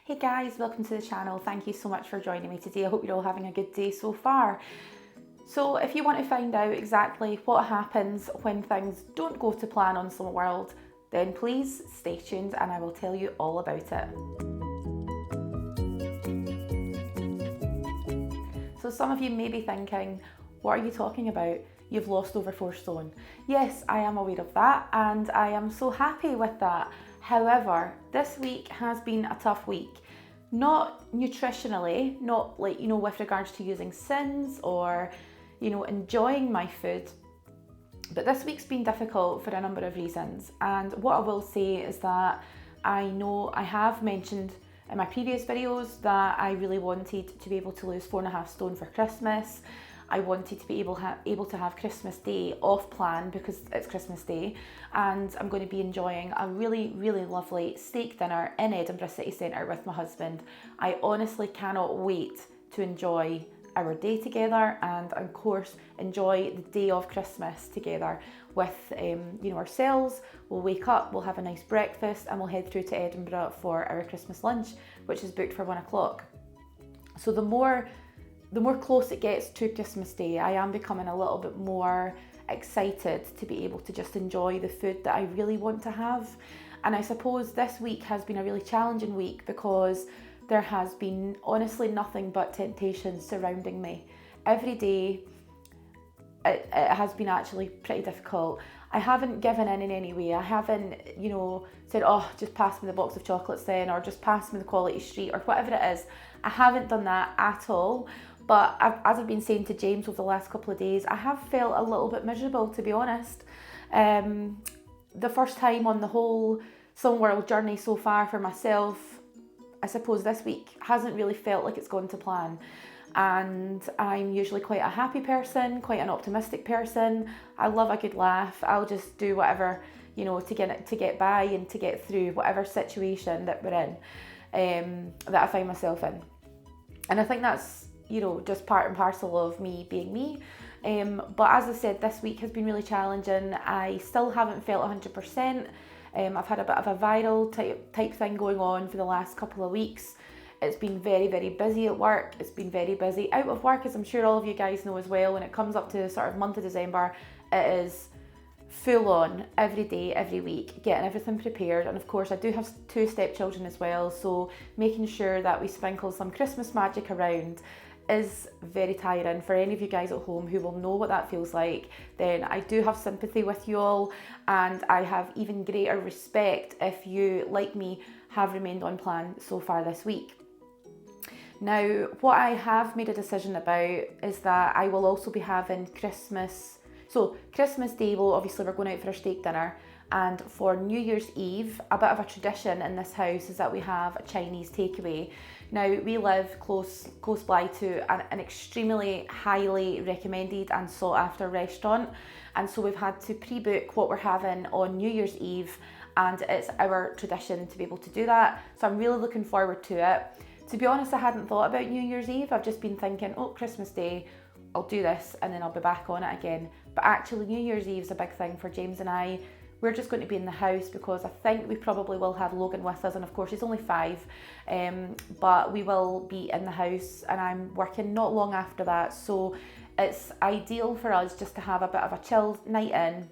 Hey guys, welcome to the channel. Thank you so much for joining me today. I hope you're all having a good day so far. So if you want to find out exactly what happens when things don't go to plan on Summit World, then please stay tuned and I will tell you all about it. So some of you may be thinking, what are you talking about? You've lost over 4 stone. Yes, I am aware of that and I am so happy with that. However, this week has been a tough week. Not nutritionally, not like, with regards to using sins or, enjoying my food. But this week's been difficult for a number of reasons. And what I will say is that I know I have mentioned in my previous videos that I really wanted to be able to lose 4.5 stone for Christmas. I wanted to be able to have Christmas Day off plan because it's Christmas Day, and I'm going to be enjoying a really, really lovely steak dinner in Edinburgh City Centre with my husband. I honestly cannot wait to enjoy our day together and of course enjoy the day of Christmas together with ourselves. We'll wake up, we'll have a nice breakfast and we'll head through to Edinburgh for our Christmas lunch, which is booked for 1 o'clock. So the more close it gets to Christmas Day, I am becoming a little bit more excited to be able to just enjoy the food that I really want to have. And I suppose this week has been a really challenging week because there has been honestly nothing but temptation surrounding me. Every day it has been actually pretty difficult. I haven't given in any way. I haven't, said, oh, just pass me the box of chocolates then, or just pass me the Quality Street, or whatever it is. I haven't done that at all. But as I've been saying to James over the last couple of days, I have felt a little bit miserable, to be honest. The first time on the whole Summit World journey so far for myself, I suppose this week hasn't really felt like it's gone to plan. And I'm usually quite a happy person, quite an optimistic person. I love a good laugh. I'll just do whatever, to get by and to get through whatever situation that we're in, that I find myself in. And I think that's, just part and parcel of me being me. But as I said, this week has been really challenging. I still haven't felt 100%. I've had a bit of a viral type thing going on for the last couple of weeks. It's been very, very busy at work. It's been very busy out of work, as I'm sure all of you guys know as well. When it comes up to the sort of month of December, it is full on every day, every week, getting everything prepared. And of course, I do have 2 stepchildren as well, so making sure that we sprinkle some Christmas magic around is very tiring. For any of you guys at home who will know what that feels like, then I do have sympathy with you all, and I have even greater respect if you, like me, have remained on plan so far this week. Now, what I have made a decision about is that I will also be having Christmas. So Christmas Day, we're going out for a steak dinner, and for New Year's Eve, a bit of a tradition in this house is that we have a Chinese takeaway. Now, we live close by to an extremely highly recommended and sought after restaurant, and so we've had to pre-book what we're having on New Year's Eve, and it's our tradition to be able to do that. So I'm really looking forward to it. To be honest, I hadn't thought about New Year's Eve. I've just been thinking, oh, Christmas Day, I'll do this and then I'll be back on it again. But actually, New Year's Eve is a big thing for James and I. We're just going to be in the house because I think we probably will have Logan with us, and of course he's only 5, but we will be in the house and I'm working not long after that, so it's ideal for us just to have a bit of a chill night in.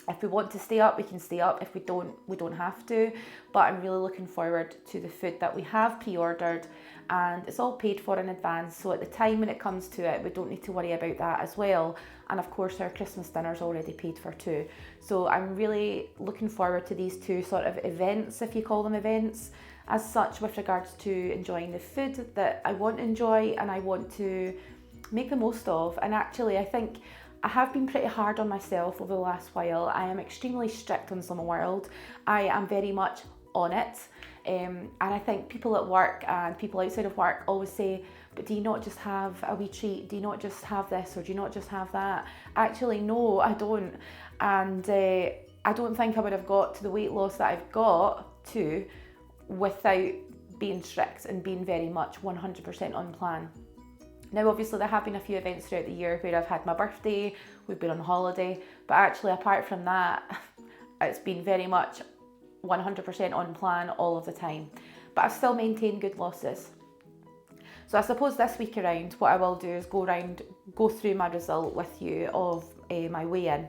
If we want to stay up, we can stay up. If we don't have to. But I'm really looking forward to the food that we have pre-ordered, and it's all paid for in advance. So at the time when it comes to it, we don't need to worry about that as well. And of course, our Christmas dinner's already paid for too. So I'm really looking forward to these 2 sort of events, if you call them events, as such, with regards to enjoying the food that I want to enjoy and I want to make the most of. And actually, I think I have been pretty hard on myself over the last while. I am extremely strict on Summit World. I am very much on it. And I think people at work and people outside of work always say, but do you not just have a wee treat? Do you not just have this, or do you not just have that? Actually, no, I don't. And I don't think I would have got to the weight loss that I've got to without being strict and being very much 100% on plan. Now, obviously, there have been a few events throughout the year where I've had my birthday, we've been on holiday, but actually, apart from that, it's been very much 100% on plan all of the time. but I've still maintained good losses. So I suppose this week around, what I will do is go through my result with you of my weigh-in,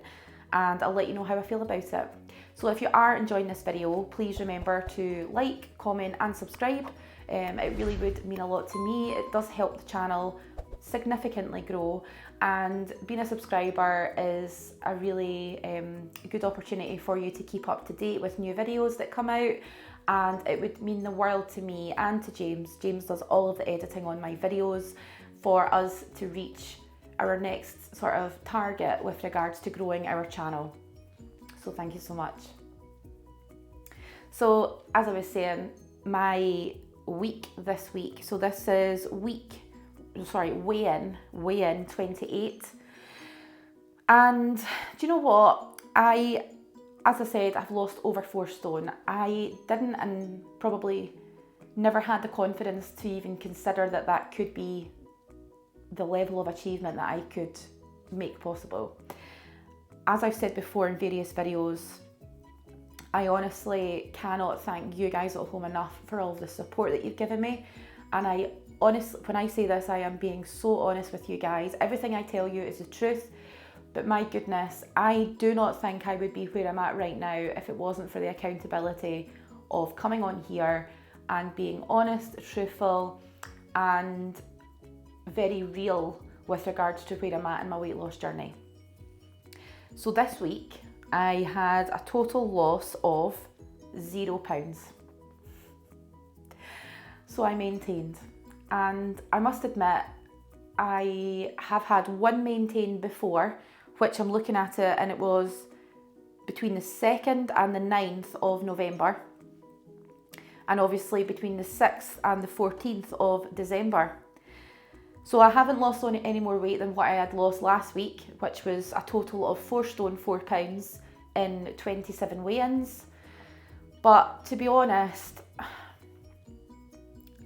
and I'll let you know how I feel about it. So if you are enjoying this video, please remember to like, comment and subscribe. It really would mean a lot to me. It does help the channel significantly grow, and being a subscriber is a really good opportunity for you to keep up to date with new videos that come out, and it would mean the world to me and to James. James does all of the editing on my videos for us to reach our next sort of target with regards to growing our channel. So thank you so much. So as I was saying, my week this week, so this is weigh-in 28. And do you know what? As I said, I've lost over 4 stone. I didn't, and probably never had the confidence to even consider that that could be the level of achievement that I could make possible. As I've said before in various videos, I honestly cannot thank you guys at home enough for all of the support that you've given me. And I honestly, when I say this, I am being so honest with you guys. Everything I tell you is the truth. But my goodness, I do not think I would be where I'm at right now if it wasn't for the accountability of coming on here and being honest, truthful, and very real with regards to where I'm at in my weight loss journey. So this week, I had a total loss of £0. So I maintained. And I must admit, I have had one maintain before, which I'm looking at it, and it was between the 2nd and the 9th of November, and obviously between the 6th and the 14th of December. So I haven't lost on any more weight than what I had lost last week, which was a total of 4 stone 4 pounds in 27 weigh-ins. But to be honest,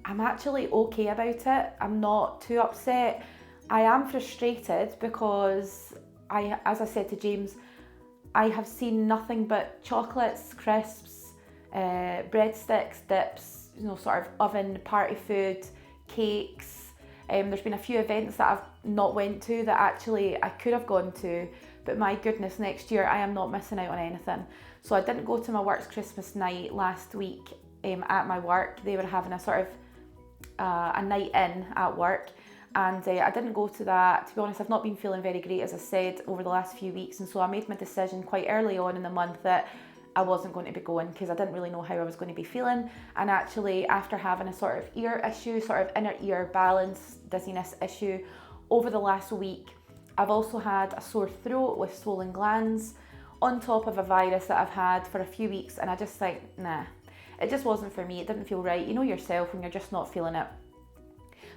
I'm actually okay about it. I'm not too upset. I am frustrated because as I said to James, I have seen nothing but chocolates, crisps, breadsticks, dips, sort of oven party food, cakes. There's been a few events that I've not went to that actually I could have gone to, but my goodness, next year I am not missing out on anything. So I didn't go to my work's Christmas night last week at my work. They were having a sort of a night in at work. And I didn't go to that. To be honest, I've not been feeling very great, as I said, over the last few weeks. And so I made my decision quite early on in the month that I wasn't going to be going because I didn't really know how I was going to be feeling. And actually, after having a sort of ear issue, sort of inner ear balance, dizziness issue over the last week, I've also had a sore throat with swollen glands on top of a virus that I've had for a few weeks. And I just think, nah, it just wasn't for me. It didn't feel right. You know yourself when you're just not feeling it.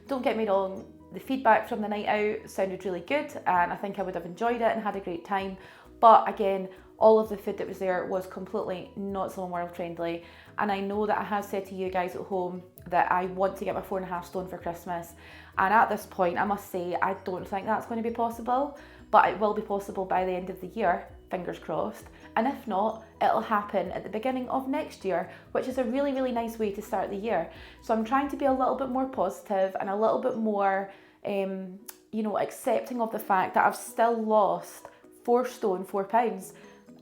Don't get me wrong, the feedback from the night out sounded really good and I think I would have enjoyed it and had a great time. But again, all of the food that was there was completely not so world friendly. And I know that I have said to you guys at home that I want to get my 4.5 stone for Christmas. And at this point, I must say, I don't think that's going to be possible, but it will be possible by the end of the year, fingers crossed. And if not, it'll happen at the beginning of next year, which is a really, really nice way to start the year. So I'm trying to be a little bit more positive and a little bit more, accepting of the fact that I've still lost 4 stone 4 pounds.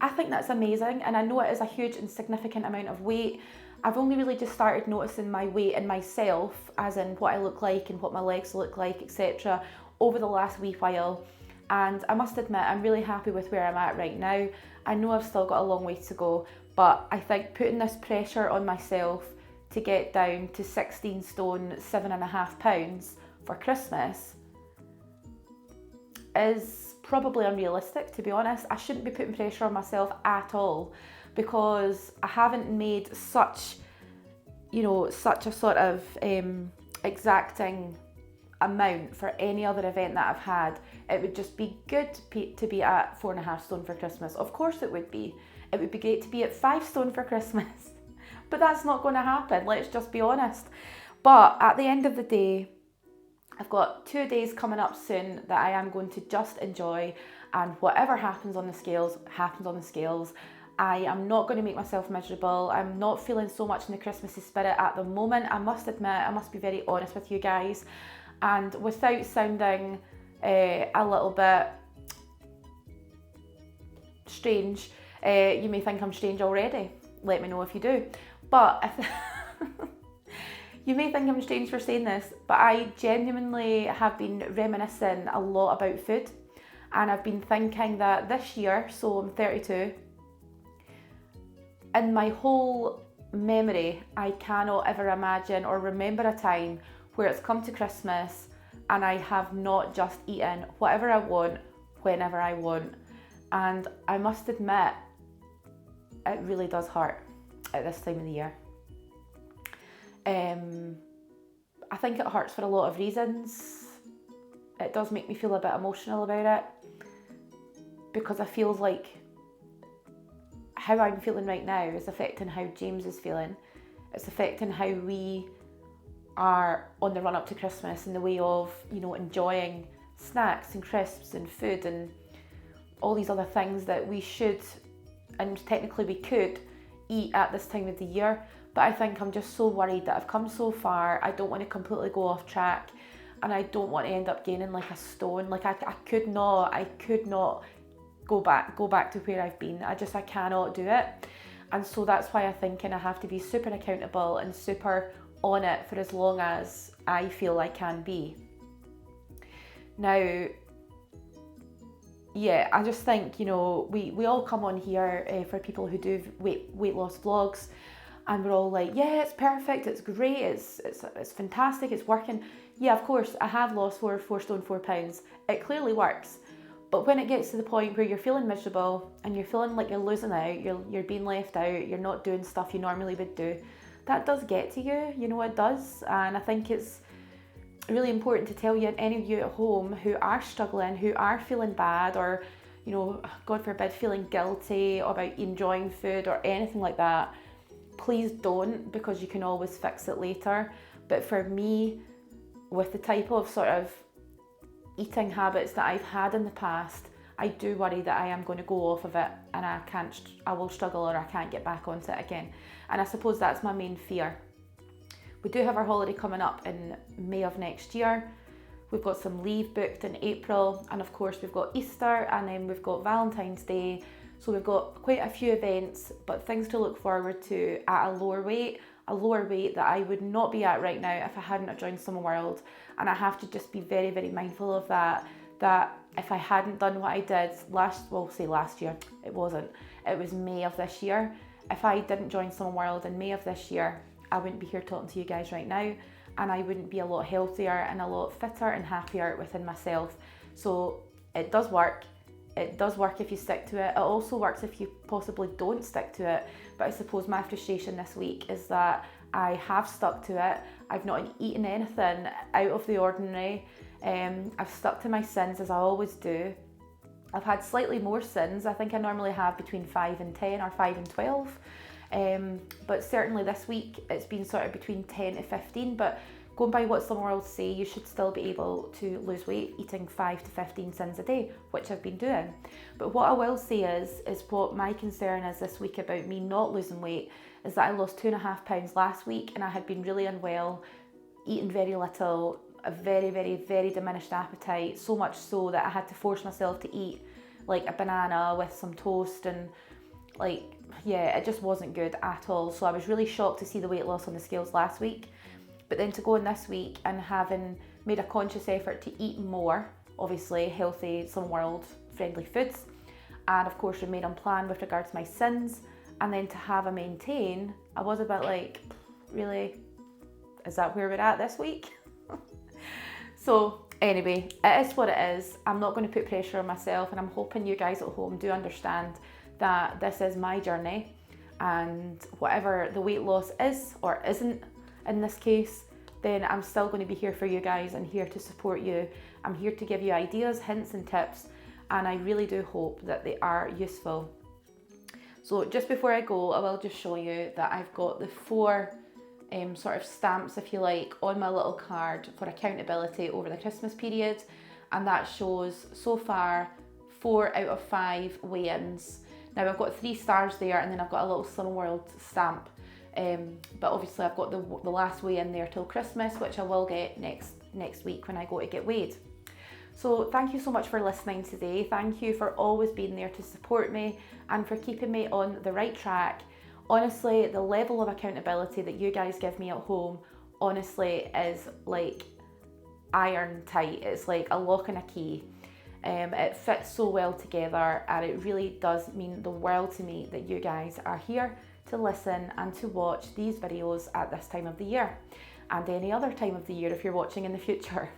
I think that's amazing, and I know it is a huge and significant amount of weight. I've only really just started noticing my weight in myself, as in what I look like and what my legs look like, etc., over the last wee while. And I must admit, I'm really happy with where I'm at right now. I know I've still got a long way to go, but I think putting this pressure on myself to get down to 16 stone 7.5 pounds for Christmas is probably unrealistic, to be honest. I shouldn't be putting pressure on myself at all because I haven't made such a sort of exacting amount for any other event that I've had. It would just be good to be at 4.5 stone for Christmas. Of course it would be. It would be great to be at 5 stone for Christmas, but that's not going to happen. Let's just be honest. But at the end of the day, I've got 2 days coming up soon that I am going to just enjoy, and whatever happens on the scales, happens on the scales. I am not going to make myself miserable. I'm not feeling so much in the Christmassy spirit at the moment. I must admit, I must be very honest with you guys. And without sounding a little bit strange, you may think I'm strange already. Let me know if you do. But you may think I'm strange for saying this, but I genuinely have been reminiscing a lot about food. And I've been thinking that this year, so I'm 32, in my whole memory, I cannot ever imagine or remember a time where it's come to Christmas and I have not just eaten whatever I want, whenever I want. And I must admit, it really does hurt at this time of the year. I think it hurts for a lot of reasons. It does make me feel a bit emotional about it, because I feel like how I'm feeling right now is affecting how James is feeling. It's affecting how we are on the run up to Christmas in the way of, enjoying snacks and crisps and food and all these other things that we should, and technically we could, eat at this time of the year. But I think I'm just so worried that I've come so far. I don't want to completely go off track, and I don't want to end up gaining like a stone. Like I could not go back to where I've been. I cannot do it. And so that's why I think I have to be super accountable and super on it for as long as I feel I can be. Now, yeah, I just think, we all come on here for people who do weight loss vlogs, and we're all like, yeah, it's perfect, it's great, it's fantastic, it's working. Yeah, of course, I have lost 4 stone 4 pounds. It clearly works. But when it gets to the point where you're feeling miserable and you're feeling like you're losing out, you're being left out, you're not doing stuff you normally would do, that does get to you, it does. And I think it's really important to tell you, and any of you at home who are struggling, who are feeling bad, or, God forbid, feeling guilty about enjoying food or anything like that, please don't, because you can always fix it later. But for me, with the type of sort of eating habits that I've had in the past, I do worry that I am going to go off of it and I will struggle, or I can't get back onto it again. And I suppose that's my main fear. We do have our holiday coming up in May of next year. We've got some leave booked in April, and of course we've got Easter, and then we've got Valentine's Day. So we've got quite a few events, but things to look forward to at a lower weight that I would not be at right now if I hadn't joined Summer World. And I have to just be very, very mindful of that if I hadn't done what I did last year, it was May of this year. If I didn't join Summer World in May of this year, I wouldn't be here talking to you guys right now, and I wouldn't be a lot healthier and a lot fitter and happier within myself. So it does work. It does work if you stick to it. It also works if you possibly don't stick to it. But I suppose my frustration this week is that I have stuck to it. I've not eaten anything out of the ordinary. I've stuck to my sins, as I always do. I've had slightly more sins. I think I normally have between 5 and 10 or 5 and 12. But certainly this week it's been sort of between 10 to 15. But going by what some worlds say, you should still be able to lose weight eating 5 to 15 sins a day, which I've been doing. But what I will say is what my concern is this week about me not losing weight is that I lost 2.5 pounds last week, and I had been really unwell, eating very little, a very, very, very diminished appetite, so much so that I had to force myself to eat like a banana with some toast, and it just wasn't good at all. So I was really shocked to see the weight loss on the scales last week. But then to go in this week and having made a conscious effort to eat more, obviously healthy, Some World friendly foods, and of course remain on plan with regards to my sins, and then to have a maintain, I was a bit like, really? Is that where we're at this week? So anyway, it is what it is. I'm not going to put pressure on myself, and I'm hoping you guys at home do understand that this is my journey, and whatever the weight loss is or isn't in this case, then I'm still going to be here for you guys and here to support you. I'm here to give you ideas, hints and tips, and I really do hope that they are useful. So just before I go, I will just show you that I've got the 4 sort of stamps, if you like, on my little card for accountability over the Christmas period, and that shows so far 4 out of 5 weigh-ins. Now I've got 3 stars there, and then I've got a little Slimming World stamp. But obviously I've got the last weigh in there till Christmas, which I will get next week when I go to get weighed. So thank you so much for listening today. Thank you for always being there to support me and for keeping me on the right track. Honestly, the level of accountability that you guys give me at home, honestly, is like iron tight. It's like a lock and a key. It fits so well together, and it really does mean the world to me that you guys are here to listen and to watch these videos at this time of the year, and any other time of the year if you're watching in the future.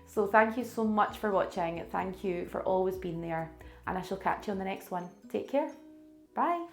So thank you so much for watching. Thank you for always being there, and I shall catch you on the next one. Take care. Bye.